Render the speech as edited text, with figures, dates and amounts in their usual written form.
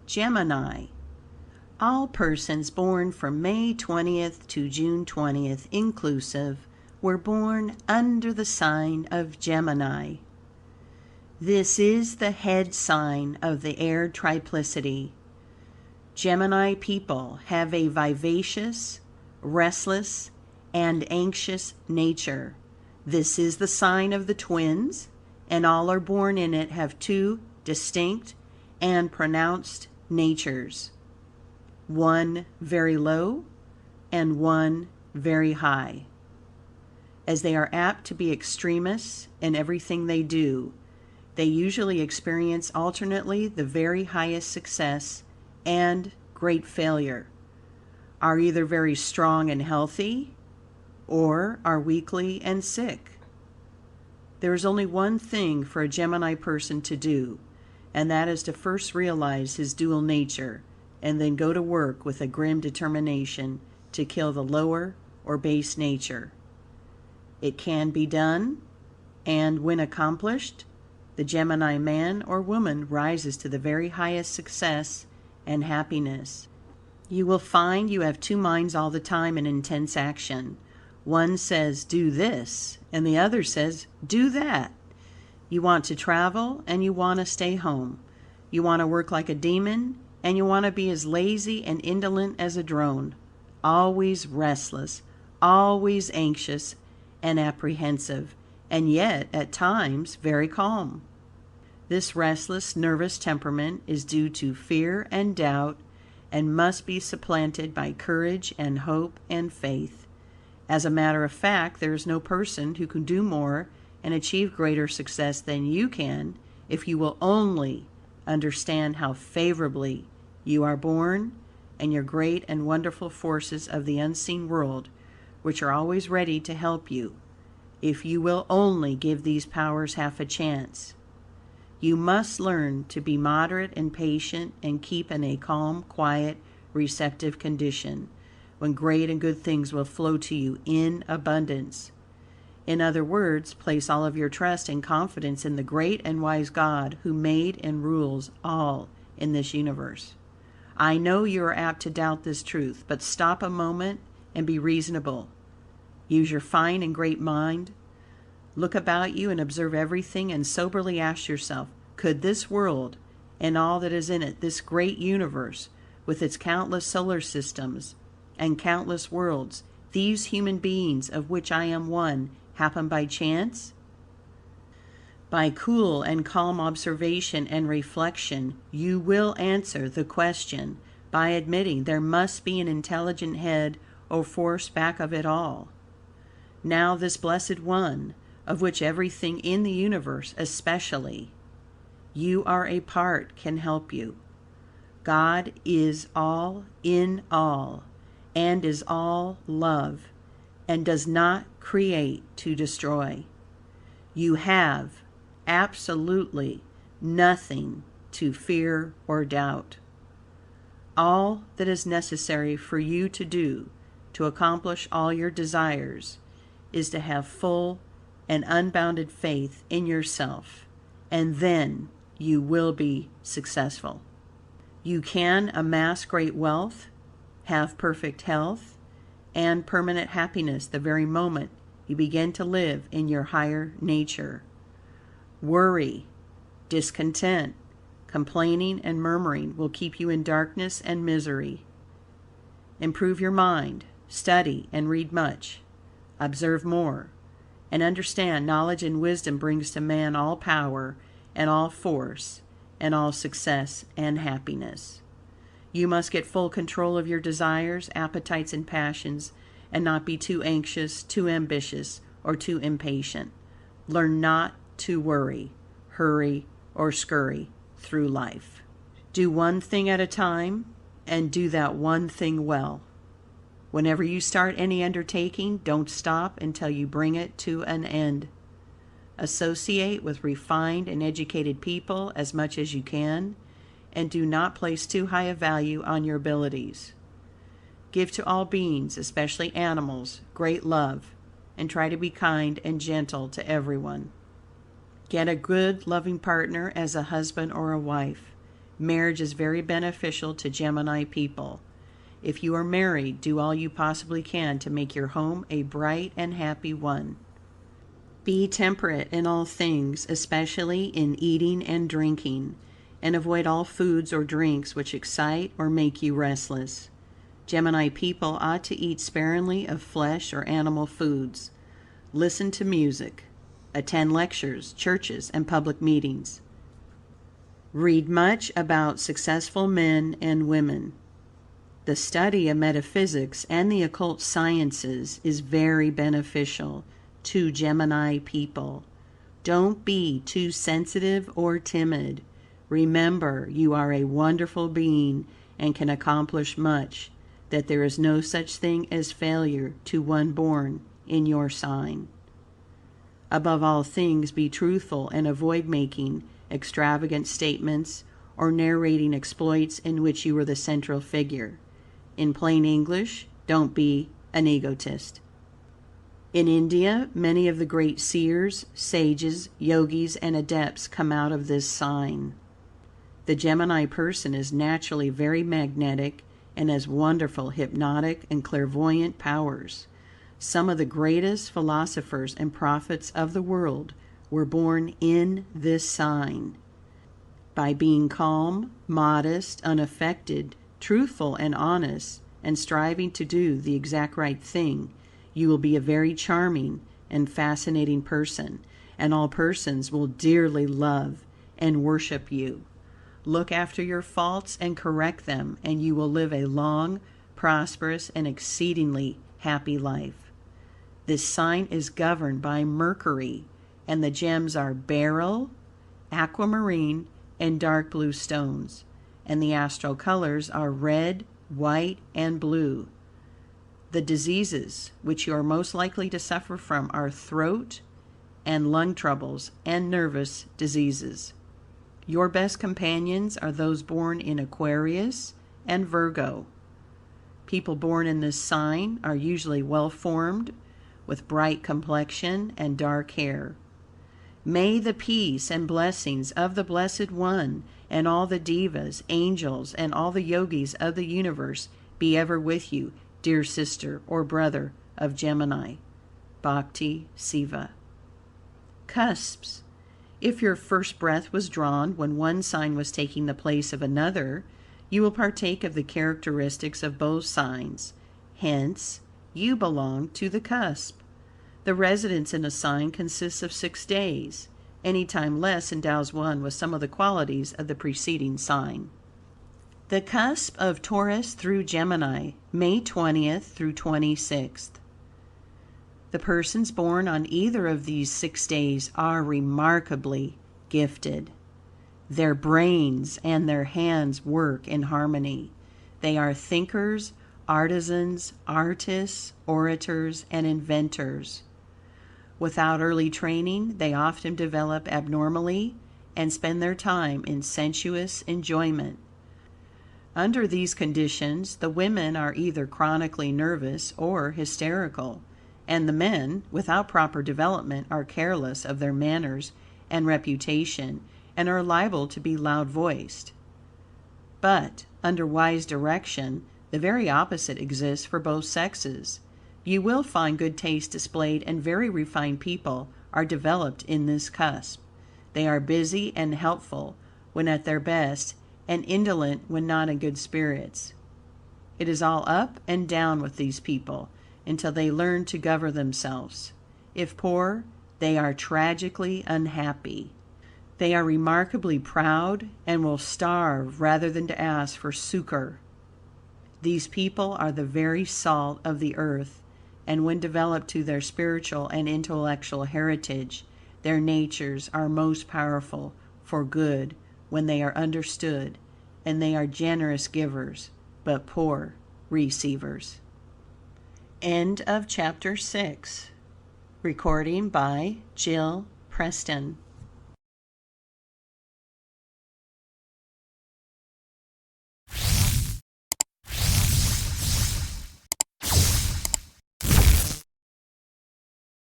Gemini. All persons born from May 20th to June 20th inclusive were born under the sign of Gemini. This is the head sign of the air triplicity. Gemini people have a vivacious, restless, and anxious nature. This is the sign of the twins, and all are born in it have two distinct and pronounced natures, one very low and one very high. As they are apt to be extremists in everything they do, they usually experience alternately the very highest success and great failure, are either very strong and healthy, or are weakly and sick. There is only one thing for a Gemini person to do, and that is to first realize his dual nature, and then go to work with a grim determination to kill the lower or base nature. It can be done, and when accomplished, the Gemini man or woman rises to the very highest success and happiness. You will find you have two minds all the time in intense action. One says, do this, and the other says, do that. You want to travel, and you want to stay home. You want to work like a demon, and you want to be as lazy and indolent as a drone. Always restless, always anxious and apprehensive, and yet, at times, very calm. This restless, nervous temperament is due to fear and doubt, and must be supplanted by courage and hope and faith. As a matter of fact, there is no person who can do more and achieve greater success than you can, if you will only understand how favorably you are born, and your great and wonderful forces of the unseen world, which are always ready to help you, if you will only give these powers half a chance. You must learn to be moderate and patient, and keep in a calm, quiet, receptive condition, when great and good things will flow to you in abundance. In other words, place all of your trust and confidence in the great and wise God who made and rules all in this universe. I know you are apt to doubt this truth, but stop a moment and be reasonable. Use your fine and great mind. Look about you and observe everything, and soberly ask yourself, could this world and all that is in it, this great universe with its countless solar systems and countless worlds, these human beings of which I am one, happen by chance? By cool and calm observation and reflection, you will answer the question by admitting there must be an intelligent head or force back of it all. Now this blessed one, of which everything in the universe, especially you are a part, can help you. God is all in all, and is all love, and does not create to destroy. You have absolutely nothing to fear or doubt. All that is necessary for you to do to accomplish all your desires is to have full and unbounded faith in yourself, and then you will be successful. You can amass great wealth, have perfect health, and permanent happiness the very moment you begin to live in your higher nature. Worry, discontent, complaining, and murmuring will keep you in darkness and misery. Improve your mind, study and read much, observe more, and understand knowledge and wisdom brings to man all power and all force and all success and happiness. You must get full control of your desires, appetites, and passions, and not be too anxious, too ambitious, or too impatient. Learn not to worry, hurry, or scurry through life. Do one thing at a time, and do that one thing well. Whenever you start any undertaking, don't stop until you bring it to an end. Associate with refined and educated people as much as you can, and do not place too high a value on your abilities. Give to all beings, especially animals, great love, and try to be kind and gentle to everyone. Get a good, loving partner as a husband or a wife. Marriage is very beneficial to Gemini people. If you are married, do all you possibly can to make your home a bright and happy one. Be temperate in all things, especially in eating and drinking, and avoid all foods or drinks which excite or make you restless. Gemini people ought to eat sparingly of flesh or animal foods. Listen to music. Attend lectures, churches, and public meetings. Read much about successful men and women. The study of metaphysics and the occult sciences is very beneficial to Gemini people. Don't be too sensitive or timid. Remember, you are a wonderful being and can accomplish much, that there is no such thing as failure to one born in your sign. Above all things, be truthful and avoid making extravagant statements or narrating exploits in which you are the central figure. In plain English, don't be an egotist. In India, many of the great seers, sages, yogis, and adepts come out of this sign. The Gemini person is naturally very magnetic and has wonderful hypnotic and clairvoyant powers. Some of the greatest philosophers and prophets of the world were born in this sign. By being calm, modest, unaffected, truthful, and honest, and striving to do the exact right thing, you will be a very charming and fascinating person, and all persons will dearly love and worship you. Look after your faults and correct them, and you will live a long, prosperous, and exceedingly happy life. This sign is governed by Mercury, and the gems are beryl, aquamarine, and dark blue stones, and the astral colors are red, white, and blue. The diseases which you are most likely to suffer from are throat and lung troubles and nervous diseases. Your best companions are those born in Aquarius and Virgo. People born in this sign are usually well-formed, with bright complexion and dark hair. May the peace and blessings of the Blessed One and all the devas, angels, and all the yogis of the universe be ever with you, dear sister or brother of Gemini. Bhakti Seva. Cusps. If your first breath was drawn when one sign was taking the place of another, you will partake of the characteristics of both signs. Hence, you belong to the cusp. The residence in a sign consists of 6 days. Any time less endows one with some of the qualities of the preceding sign. The cusp of Taurus through Gemini, May 20th through 26th. The persons born on either of these 6 days are remarkably gifted. Their brains and their hands work in harmony. They are thinkers, artisans, artists, orators, and inventors. Without early training, they often develop abnormally and spend their time in sensuous enjoyment. Under these conditions, the women are either chronically nervous or hysterical, and the men, without proper development, are careless of their manners and reputation and are liable to be loud-voiced. But, under wise direction, the very opposite exists for both sexes. You will find good taste displayed, and very refined people are developed in this cusp. They are busy and helpful when at their best, and indolent when not in good spirits. It is all up and down with these people until they learn to govern themselves. If poor, they are tragically unhappy. They are remarkably proud and will starve rather than to ask for succor. These people are the very salt of the earth, and when developed to their spiritual and intellectual heritage, their natures are most powerful for good when they are understood, and they are generous givers, but poor receivers. End of chapter 6. Recording by Jill Preston.